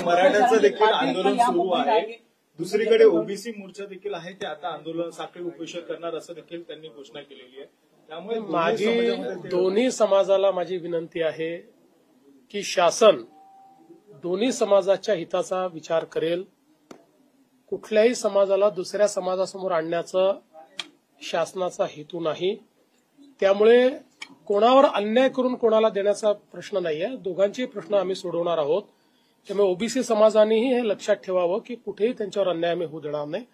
मराठ्याचं देखील आंदोलन सुरू आहे, दुसरीकडे ओबीसी मोर्चा देखील आहे, ते आता आंदोलन साखळी उपोषण करणार असं देखील त्यांनी घोषणा केलेली आहे. त्यामुळे माझी दोन्ही समाजाला माझी विनंती आहे की शासन दोन्ही समाजाच्या हिताचा विचार करेल. कुठल्याही समाजाला दुसऱ्या समाजासमोर आणण्याचा शासनाचा हेतू नाही. त्यामुळे कोणावर अन्याय करून कोणाला देण्याचा प्रश्न नाहीये. दोघांचे प्रश्न आम्ही सोडवणार आहोत. त्यामुळे ओबीसी समाजानेही हे लक्षात ठेवावं की कुठेही त्यांच्यावर अन्याय आम्ही होऊ देणार नाही.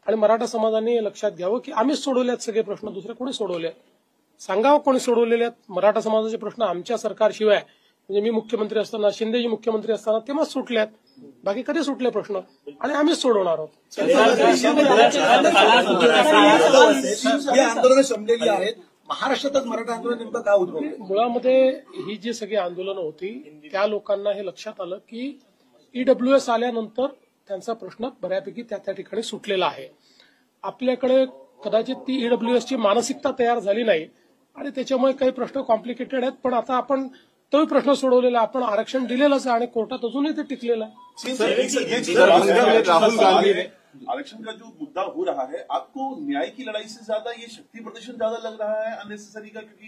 आणि मराठा समाजाने हे लक्षात घ्यावं की आम्हीच सोडवलेत सगळे प्रश्न, दुसरे कोणी सोडवले सांगावं कोणी सोडवलेले आहेत. मराठा समाजाचे प्रश्न आमच्या सरकारशिवाय, म्हणजे मी मुख्यमंत्री असताना, शिंदेजी मुख्यमंत्री असताना तेव्हाच सुटल्यात, बाकी कधी सुटले प्रश्न, आणि आम्हीच सोडवणार आहोत. आंदोलनं संपलेली आहेत. महाराष्ट्रातच मराठा आंदोलन नेमकं काय होतं? मुळामध्ये ही जी सगळी आंदोलनं होती त्या लोकांना हे लक्षात आलं की ईडब्ल्यूएस आल्यानंतर त्यांचा प्रश्न बऱ्यापैकी त्या ठिकाणी सुटलेला आहे. आपल्याकडे कदाचित ती ईडब्ल्यूएसची मानसिकता तयार झाली नाही आणि त्याच्यामुळे काही प्रश्न कॉम्प्लिकेटेड आहेत. पण आता आपण तोही प्रश्न सोडवलेला, आपण आरक्षण दिलेलंच आहे आणि कोर्टात अजूनही ते टिकलेलं आहे. राहुल गांधी आरक्षण का जो मुद्दा हो रहा है, आपको न्याय की लड़ाई से ज्यादा ये शक्ति प्रदर्शन ज्यादा लग रहा है अननेसेसरी का, क्योंकि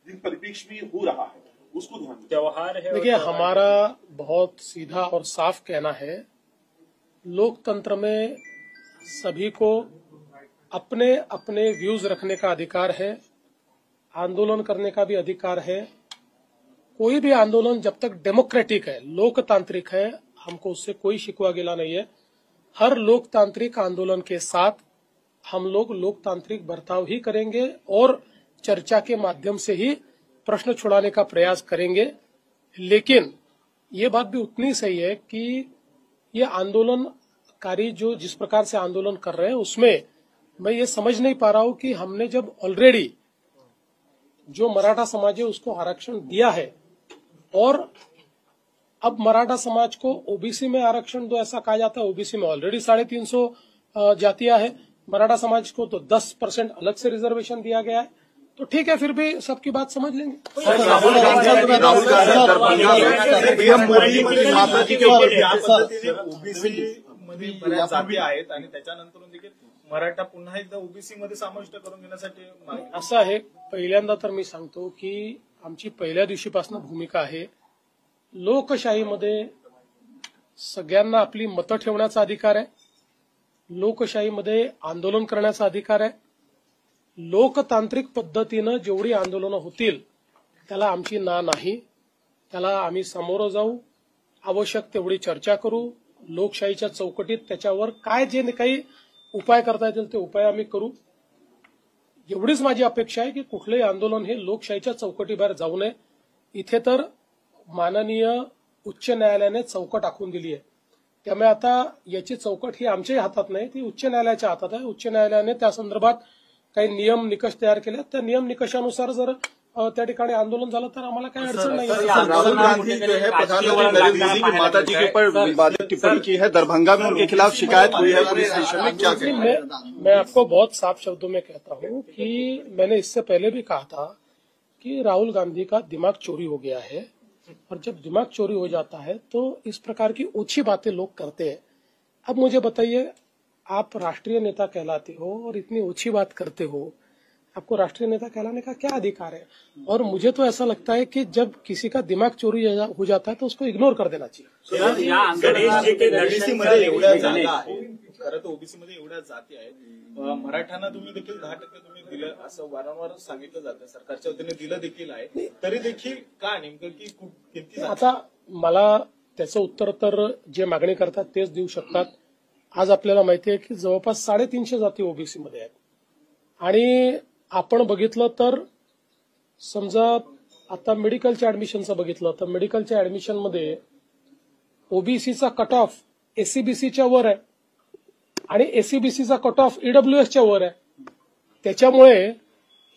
जिन परिप्रेक्ष्य में हो रहा है उसको ध्यान में त्योहार है। देखिए, हमारा बहुत सीधा और साफ कहना है, लोकतंत्र में सभी को अपने अपने व्यूज रखने का अधिकार है, आंदोलन करने का भी अधिकार है. कोई भी आंदोलन जब तक डेमोक्रेटिक है, लोकतांत्रिक है, हमको उससे कोई शिकवा गिला नहीं है. हर लोकतांत्रिक आंदोलन के साथ हम लोग लोकतांत्रिक बर्ताव ही करेंगे और चर्चा के माध्यम से ही प्रश्न छुड़ाने का प्रयास करेंगे. लेकिन ये बात भी उतनी सही है कि ये आंदोलनकारी जो जिस प्रकार से आंदोलन कर रहे हैं उसमें मैं ये समझ नहीं पा रहा हूं कि हमने जब ऑलरेडी जो मराठा समाज है उसको आरक्षण दिया है और अब मराठा समाज को ओबीसी में आरक्षण दो ऐसा कहा जाता है. ओबीसी में ऑलरेडी 350 जातियां है, मराठा समाज को तो 10% अलग से रिजर्वेशन दिया गया है. तो ठीक है, फिर भी सबकी बात समझ लेंगे. राहुल गांधी पीएम मोदी माता जी के ओबीसी मध्ये बऱ्याच जाती आहेत आणि त्याच्यानंतर देखील मराठा पुन्हा एकदा ओबीसी मध्ये समाविष्ट करून घेण्यासाठी असं आहे. पहिल्यांदा तर मी सांगतो की आमची पहिल्या दिवशीपासून भूमिका आहे, लोकशाहीमध्ये सगळ्यांना आपली मतं ठेवण्याचा अधिकार आहे, लोकशाहीमध्ये आंदोलन करण्याचा अधिकार आहे. लोकतांत्रिक पद्धतीनं जेवढी आंदोलनं होतील त्याला आमची ना नाही. त्याला आम्ही सामोरं जाऊ, आवश्यक तेवढी चर्चा करू, लोकशाहीच्या चौकटीत त्याच्यावर काय जे काही उपाय करता येतील ते उपाय आम्ही करू. एवढीच माझी अपेक्षा आहे की कुठलंही आंदोलन हे लोकशाहीच्या चौकटीबाहेर जाऊ नये. इथे तर माननीय उच्च न्यायालयाने चौकट आखून दिली आहे. त्यामुळे आता याची चौकट ही आमच्याही हातात नाही, ती उच्च न्यायालयाच्या हातात आहे. उच्च न्यायालयाने त्या संदर्भात काही नियम निकष तयार केले. त्या नियम निकषानुसार जर त्या ठिकाणी आंदोलन झालं तर आम्हाला काही अडचण नाही. राहुल गांधी जो है प्रधानमंत्री नरेंद्र मोदी की माता जी के ऊपर विवादित टिप्पणी की है, दरभंगा में उनके खिलाफ शिकायत हुई है पुलिस स्टेशन में, क्या कहें? मैं आपको बहुत साफ शब्दों में कहता हूं कि मैंने इससे पहले भी कहा था कि राहुल गांधी का दिमाग चोरी हो गया है, और जब दिमाग चोरी हो जाता है तो इस प्रकार की ओछी बातें लोग करते हैं. अब मुझे बताइए, आप राष्ट्रीय नेता कहलाते हो और इतनी ओछी बात करते हो, आपको राष्ट्रीय नेता कहलाने का क्या अधिकार है? और मुझे तो ऐसा लगता है कि जब किसी का दिमाग चोरी हो जाता है तो उसको इग्नोर कर देना चाहिए. ओबीसीमध्ये एवढ्या जागा आहेत, खरं तर ओबीसीमध्ये एवढ्या जाती आहेत, मराठ्यांना तुम्ही देखील 10% तुम्ही दिलं असं वारंवार सांगितलं जातं, सरकारच्या वतीने दिलं देखील आहे, तरी देखील का नेमकं की किती? आता मला त्याचं उत्तर तर जे मागणी करतात तेच देऊ शकतात. आज आपल्याला माहिती आहे की जवळपास 350 जाती ओबीसीमध्ये आहेत. आणि आपण बघितलं तर समजा आता मेडिकलच्या ऍडमिशनचं बघितलं तर मेडिकलच्या ऍडमिशनमध्ये ओबीसीचा कट ऑफ एससीबीसीच्या वर आहे आणि एससीबीसीचा कट ऑफ ईडब्ल्यूएसच्या वर आहे. त्याच्यामुळे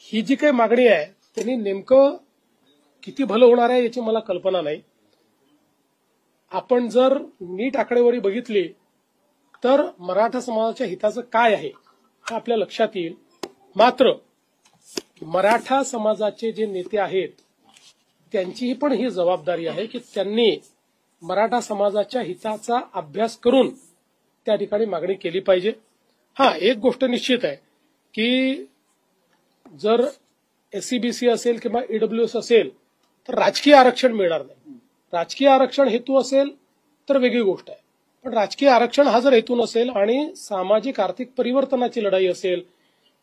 ही जी काही मागणी आहे त्यांनी नेमकं किती भलं होणार आहे याची मला कल्पना नाही. आपण जर नीट आकडेवारी बघितली तर मराठा समाजाच्या हिताचं काय आहे हे आपल्या लक्षात येईल. मात्र मराठा समाजाचे जे नेते आहेत त्यांचीही पण ही जबाबदारी आहे की त्यांनी मराठा समाजाच्या हिताचा अभ्यास करून त्या ठिकाणी मागणी केली पाहिजे. एक गोष्ट निश्चित आहे की जर एससीबीसी असेल किंवा ईडब्ल्यूएस असेल तर राजकीय आरक्षण मिळणार नाही. राजकीय आरक्षण हेतू असेल तर वेगळी गोष्ट आहे, पण राजकीय आरक्षण हा जर हेतू नसेल आणि सामाजिक आर्थिक परिवर्तनाची लढाई असेल,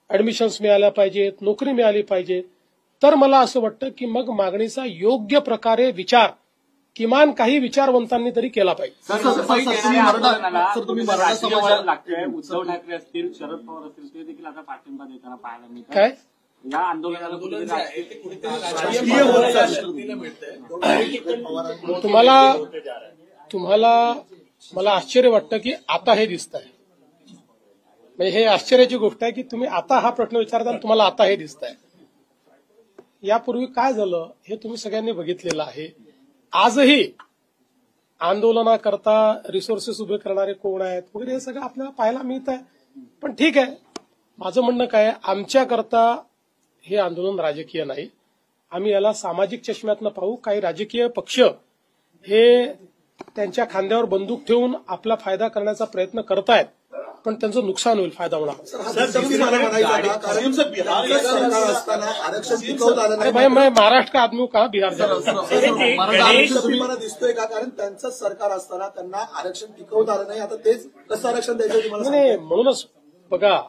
ऍडमिशन्स मिळाल्या पाहिजेत, नोकरी मिळाली पाहिजे, तर मला असं वाटतं की मग मागणीचा योग्य प्रकारे विचार किमान काही विचारवंतांनी तरी केला पाहिजे. तुम्ही मराठा समाजाला लागतोय. उद्धव ठाकरे असतील, शरद पवार असतील, ते देखील आता पाठिंबा देताना पाहायला मिळतात. काय या आंदोलनाला तुम्हाला मला आश्चर्य वाटतं की आता हे दिसत आहे. म्हणजे हे आश्चर्याची गोष्ट आहे की तुम्ही आता हा प्रश्न विचारता आणि तुम्हाला आता हे दिसत आहे. यापूर्वी काय झालं हे तुम्ही सगळ्यांनी बघितलेलं आहे. आजही आंदोलनाकरता रिसोर्सेस उभे करणारे कोण आहेत वगैरे हे सगळं आपल्याला पाहायला मिळत आहे. पण ठीक आहे, माझं म्हणणं काय आहे, आमच्याकरता हे आंदोलन राजकीय नाही. आम्ही याला सामाजिक चष्म्यातनं पाहू. काही राजकीय पक्ष हे त्यांच्या खांद्यावर बंदूक ठेवून आपला फायदा करण्याचा प्रयत्न करतायत, पण त्यांचं नुकसान होईल, फायदा होणार. भाई मैं महाराष्ट्र का आदमी हूं, कहा बिहार जा मला दिसतोय का? कारण त्यांचं सरकार असताना त्यांना आरक्षण टिकवता आलं नाही. आता तेच कसं आरक्षण द्यायचं नाही. म्हणूनच बघा,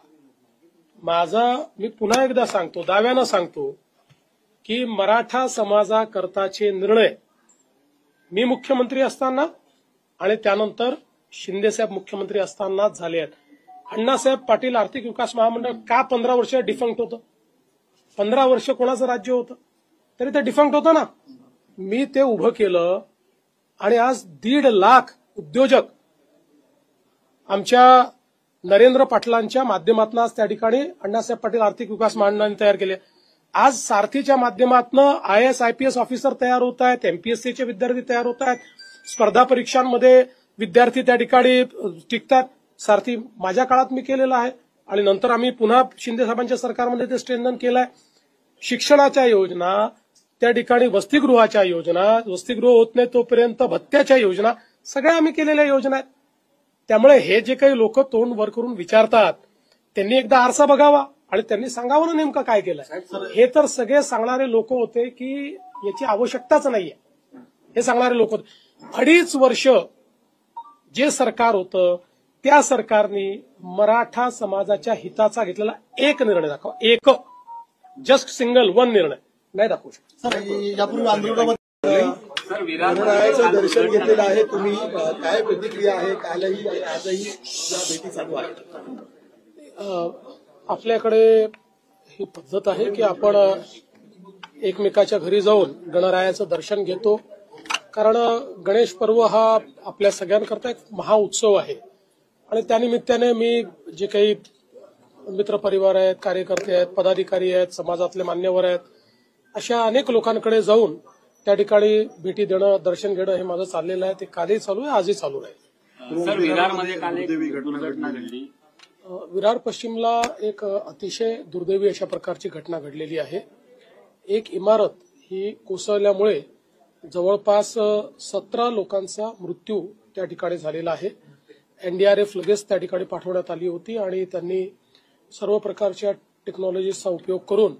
मी पुन्हा एकदा सांगतो, दाव्यानं सांगतो की मराठा समाजाकरताचे निर्णय मी मुख्यमंत्री असताना आणि त्यानंतर शिंदेसाहेब मुख्यमंत्री असतानाच झाले आहेत. अण्णासाहेब पाटील आर्थिक विकास महामंडळ का 15 वर्ष डिफंक्ट होतं? 15 वर्ष कोणाचं राज्य होतं तरी ते डिफंक्ट होतं ना. मी ते उभं केलं आणि आज 1.5 लाख उद्योजक आमच्या नरेंद्र पाटलांच्या माध्यमातून आज त्या ठिकाणी अण्णासाहेब पाटील आर्थिक विकास महामंडळाने तयार केले. आज सारथीच्या माध्यमातून IAS IPS ऑफिसर तयार होत आहेत, MPSCचे विद्यार्थी तयार होत आहेत, स्पर्धा परीक्षांमध्ये विद्यार्थी त्या ठिकाणी टिकतात. सारथी माझ्या काळात मी केलेला आहे आणि नंतर आम्ही पुन्हा शिंदे साहेबांच्या सरकारमध्ये ते स्ट्रेंथन केलंय. शिक्षणाच्या योजना, त्या ठिकाणी वसतिगृहाच्या योजना, वसतिगृह होत नाही तोपर्यंत भत्त्याच्या योजना, सगळ्या आम्ही केलेल्या योजना आहेत. त्यामुळे हे जे काही लोक तोंड वर करून विचारतात त्यांनी एकदा आरसा बघावा आणि त्यांनी सांगावं ना नेमकं काय केलंय. हे तर सगळे सांगणारे लोक होते की याची आवश्यकताच नाहीये, हे सांगणारे लोक होते. 2.5 वर्ष जे सरकार होतं त्या सरकारने मराठा समाजाच्या हिताचा घेतलेला एक निर्णय दाखवा, एक जस्ट सिंगल वन निर्णय नाही दाखवू शकत. यापूर्वी आंदोलनामध्ये दर्शन घेतलेलं आहे तुम्ही, काय प्रतिक्रिया आहे? कालही आजही या भेटी चालू आहेत. आपल्याकडे ही पद्धत आहे की आपण एकमेकाच्या घरी जाऊन गणरायाचं दर्शन घेतो, कारण गणेश पर्व हा आपल्या सगळ्यांकरता एक महाउत्सव आहे आणि त्यानिमित्ताने मी जे काही मित्रपरिवार आहेत, कार्यकर्ते आहेत, पदाधिकारी आहेत, समाजातले मान्यवर आहेत, अशा अनेक लोकांकडे जाऊन त्या ठिकाणी भेटी देणं, दर्शन घेणं हे माझं चाललेलं आहे. ते कालही चालू आहे, आजही चालू आहे. सर, विरारमध्ये काल एक दुर्घटना घडली. विरार पश्चिमला एक अतिशय दुर्दैवी अशा प्रकारची घटना घडलेली आहे. एक इमारत ही कोसळल्यामुळे जवळपास 17 लोकांचा मृत्यू त्या ठिकाणी झालेला आहे. NDRF लगेच त्या ठिकाणी पाठवण्यात आली होती आणि त्यांनी सर्व प्रकारच्या टेक्नॉलॉजीचा उपयोग करून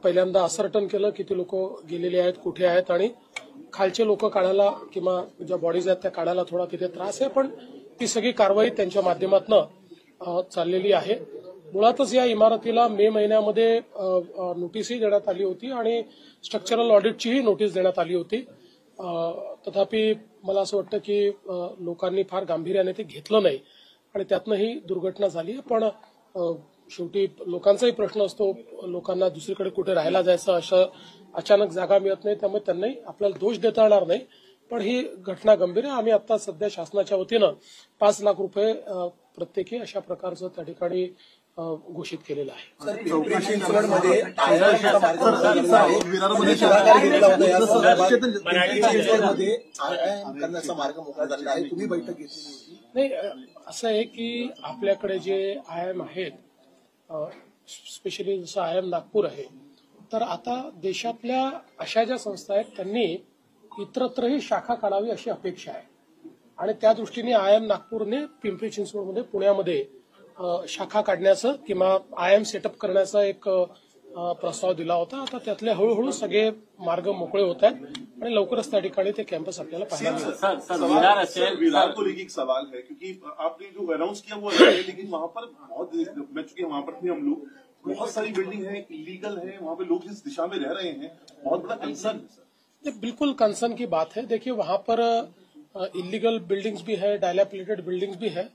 पहिल्यांदा असर्टन केलं किती लोक गेलेले आहेत, कुठे आहेत, आणि खालचे लोक काढायला किंवा ज्या बॉडीज आहेत त्या काढायला थोडा तिथे त्रास आहे, पण ती सगळी कारवाई त्यांच्या माध्यमातून चाललेली आहे. मुळातच या इमारतीला मे महिन्यामध्ये नोटीसही देण्यात आली होती आणि स्ट्रक्चरल ऑडिटचीही नोटीस देण्यात आली होती. तथापि मला असं वाटतं की लोकांनी फार गांभीर्याने ते घेतलं नाही आणि त्यातनं ही दुर्घटना झाली. पण शेवटी लोकांचाही प्रश्न असतो, लोकांना दुसरीकडे कुठे राहायला जायचं, असं अचानक जागा मिळत नाही, त्यामुळे त्यांनाही आपल्याला दोष देता येणार नाही. पण ही घटना गंभीर आहे. आम्ही आता सध्या शासनाच्या वतीनं 5 लाख रुपये प्रत्येकी अशा प्रकारचं त्या ठिकाणी घोषित केलेलं आहे. करण्याचा मार्ग मोकळा झालेला आहे, तुम्ही बैठक घेतली नाही. असं आहे की आपल्याकडे जे IIM आहेत, स्पेशली जसं IIM नागपूर आहे, तर आता देशातल्या अशा ज्या संस्था आहेत त्यांनी इतरत्रही शाखा काढावी अशी अपेक्षा आहे आणि त्या दृष्टीने आयएम नागपूरने पिंपरी चिंचवडमध्ये पुण्यामध्ये शाखा काढण्याचं किंवा आयएम सेटअप करण्याचा एक प्रस्ताव दिला होता. आता त्यातले हळूहळू सगळे मार्ग मोकळे होत आहेत आणि लवकरच त्या ठिकाणी ते कॅम्पस आपल्याला पाहायला मिळेल. सर विरार को लेकर एक सवाल है क्योंकि आपने जो अनाउंस किया वो है, लेकिन वहां पर बहुत मैं चुके वहां पर थे हम लोग, बहुत सारी बिल्डिंग है, इलीगल है, वहां पे लोग जिस दिशा में रह रहे हैं बहुत बड़ा कंसर्न है सर. बिल्कुल कंसर्न की बात है. देखिए वहां पर इलीगल बिल्डिंग्स भी है, डायलापिलेटेड बिल्डिंग्स भी है.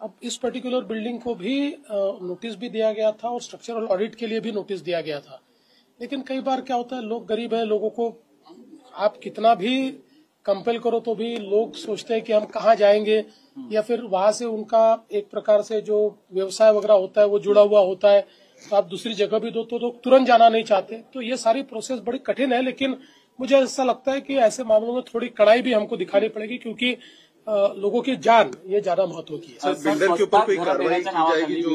अब इस पर्टिकुलर बिल्डिंग को भी नोटिस भी दिया गया था और स्ट्रक्चरल ऑडिट के लिए भी नोटिस दिया गया था. लेकिन कई बार क्या होता है, लोग गरीब है, लोगों को आप कितना भी कंपेल करो तो भी लोग सोचते हैं कि हम कहाँ जाएंगे, या फिर वहां से उनका एक प्रकार से जो व्यवसाय वगैरह होता है वो जुड़ा हुआ होता है, तो आप दूसरी जगह भी दो तो लोग तुरंत जाना नहीं चाहते. तो ये सारी प्रोसेस बड़ी कठिन है. लेकिन मुझे ऐसा लगता है कि ऐसे मामलों में थोड़ी कड़ाई भी हमको दिखानी पड़ेगी, क्योंकि लोगों की जान ये ज्यादा महत्व की है. बिल्डर के ऊपर कोई कार्रवाई की जाएगी जो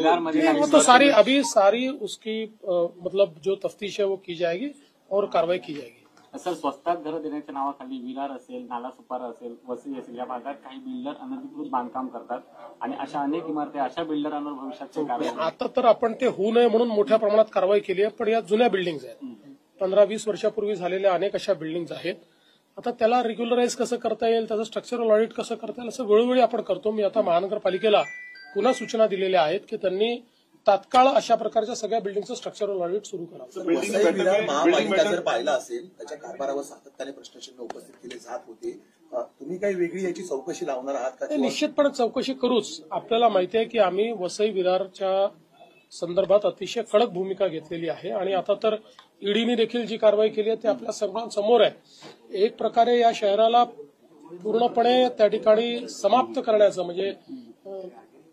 वो तो सारी उसकी मतलब जो तफ्तीश है वो की जाएगी और कार्रवाई की जाएगी. सर स्वस्तात घरं देण्याच्या नावाखाली विरार असेल, नालासोपारा असेल, वसई असेल या भागात काही बिल्डर अनधिकृत बांधकाम करतात आणि अशा अनेक इमारती अशा बिल्डरांवर भविष्यात कारवाई. आता तर आपण ते होऊ नये म्हणून मोठ्या प्रमाणात कारवाई केली आहे, पण या जुन्या बिल्डिंग्स आहेत, 15-20 वर्षापूर्वी झालेल्या अनेक अशा बिल्डिंग्स आहेत. आता त्याला रेग्युलराईज कसं करता येईल, त्याचं स्ट्रक्चरल ऑडिट कसं करता येईल असं वेळोवेळी आपण करतो. मी आता महानगरपालिकेला पुन्हा सूचना दिलेल्या आहेत की त्यांनी तात्काळ अशा प्रकारच्या सगळ्या बिल्डिंगचं स्ट्रक्चरल ऑडिट सुरू करावं. वसई विरार महापालिका जर पाहिला असेल त्याच्या कारभारावर सातत्याने प्रश्नचिन्ह उपस्थित केले जात होते. तुम्ही काही वेगळी याची चौकशी लावणार आहात का? निश्चितपणे चौकशी करूच. आपल्याला माहिती आहे की आम्ही वसई विरारच्या संदर्भात अतिशय कडक भूमिका घेतलेली आहे आणि आता तर ईडीने देखील जी कारवाई केली आहे ते आपल्या सर्वांसमोर आहे. एक प्रकारे या शहराला पूर्णपणे त्या ठिकाणी समाप्त करण्याचं म्हणजे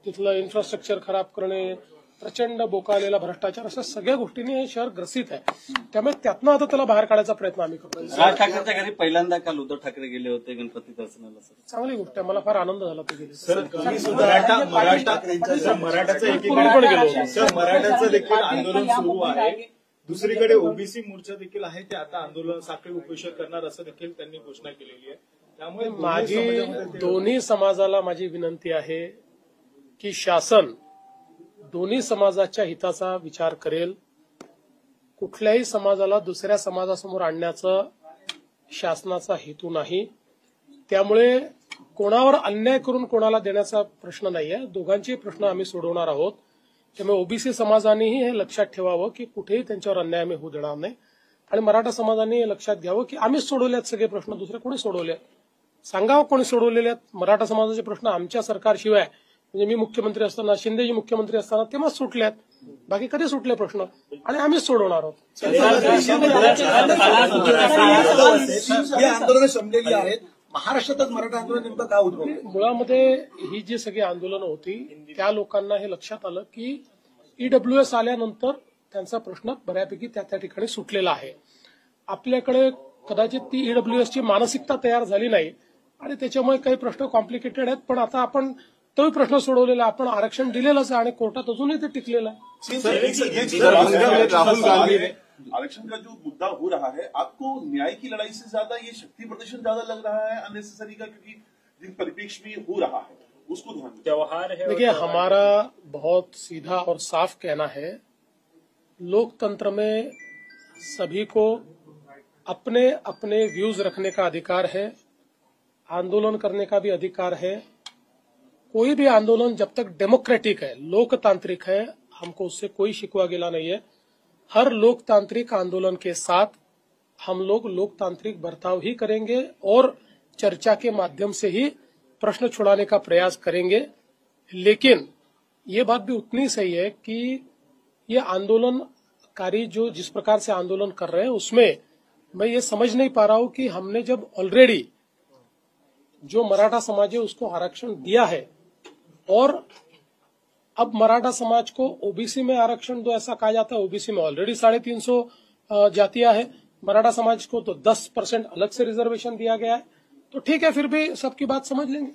तिथलं इन्फ्रास्ट्रक्चर खराब करणे, प्रचंड बोकाळलेला भ्रष्टाचार, अशा सगळ्या गोष्टींनी हे शहर ग्रसित आहे. त्यामुळे त्यातनं आता त्याला बाहेर काढायचा प्रयत्न आम्ही करतो. राज ठाकरेंच्या घरी पहिल्यांदा काल उद्धव ठाकरे गेले होते गणपती दर्शनाला. चांगली गोष्ट आहे, मला फार आनंद झाला ते गेले. सर मराठाचं एकीकडे गेलो सर, मराठाचं देखील आंदोलन सुरू आहे, दुसरीकडे ओबीसी मोर्चा देखील आहे, ते आता आंदोलन साखळी उपोषण करणार असं देखील त्यांनी घोषणा केलेली आहे. त्यामुळे माझी दोन्ही समाजाला माझी विनंती आहे की शासन दोन्ही समाजाच्या हिताचा विचार करेल. कुठल्याही समाजाला दुसऱ्या समाजासमोर आणण्याचा शासनाचा हेतू नाही. त्यामुळे कोणावर अन्याय करून कोणाला देण्याचा प्रश्न नाहीये. दोघांचे प्रश्न आम्ही सोडवणार आहोत. त्यामुळे ओबीसी समाजानेही हे लक्षात ठेवावं की कुठेही त्यांच्यावर अन्याय आम्ही होऊ देणार नाही आणि मराठा समाजाने हे लक्षात घ्यावं की आम्हीच सोडवलेत सगळे प्रश्न, दुसरे कोणी सोडवले सांगावं कोणी सोडवलेले आहेत. मराठा समाजाचे प्रश्न आमच्या सरकारशिवाय म्हणजे मी मुख्यमंत्री असताना, शिंदेजी मुख्यमंत्री असताना तेव्हाच सुटल्यात, बाकी कधी सुटले प्रश्न आणि आम्हीच सोडवणार आहोत. ही आंदोलनं शमलेली आहेत. महाराष्ट्रातच मराठा आंदोलन नेमकं काय उद्भवलं? मुळामध्ये ही जी सगळी आंदोलनं होती त्या लोकांना हे लक्षात आलं की ईडब्ल्यूएस आल्यानंतर त्यांचा प्रश्न बऱ्यापैकी त्या ठिकाणी सुटलेला आहे. आपल्याकडे कदाचित ती ईडब्ल्यूएसची मानसिकता तयार झाली नाही आणि त्याच्यामुळे काही प्रश्न कॉम्प्लिकेटेड आहेत. पण आता आपण तोही प्रश्न सोडवलेला, आपण आरक्षण दिलेलंच आहे आणि कोर्टात अजूनही ते टिकलेलं आहे. राहुल गांधी आरक्षण का जो मुद्दा हो रहा है, आपको न्याय की लड़ाई से ज्यादा ये शक्ति प्रदर्शन ज्यादा लग रहा है अननेसेसरी का, क्योंकि जिन परिप्रेक्ष्य में हो रहा है उसको ध्यान में त्योहार है. देखिए हमारा बहुत सीधा और साफ कहना है, लोकतंत्र में सभी को अपने अपने व्यूज रखने का अधिकार है, आंदोलन करने का भी अधिकार है. कोई भी आंदोलन जब तक डेमोक्रेटिक है, लोकतांत्रिक है, हमको उससे कोई शिकवा गिला नहीं है. हर लोकतांत्रिक आंदोलन के साथ हम लोग लोकतांत्रिक बर्ताव ही करेंगे और चर्चा के माध्यम से ही प्रश्न छुड़ाने का प्रयास करेंगे. लेकिन ये बात भी उतनी सही है कि ये आंदोलनकारी जो जिस प्रकार से आंदोलन कर रहे हैं उसमें मैं ये समझ नहीं पा रहा हूं कि हमने जब ऑलरेडी जो मराठा समाज है उसको आरक्षण दिया है और अब मराठा समाज को ओबीसी में आरक्षण दो ऐसा कहा जाता है. ओबीसी में ऑलरेडी 350 जातियां है, मराठा समाज को तो 10% अलग से रिजर्वेशन दिया गया है. तो ठीक है, फिर भी सबकी बात समझ लेंगे.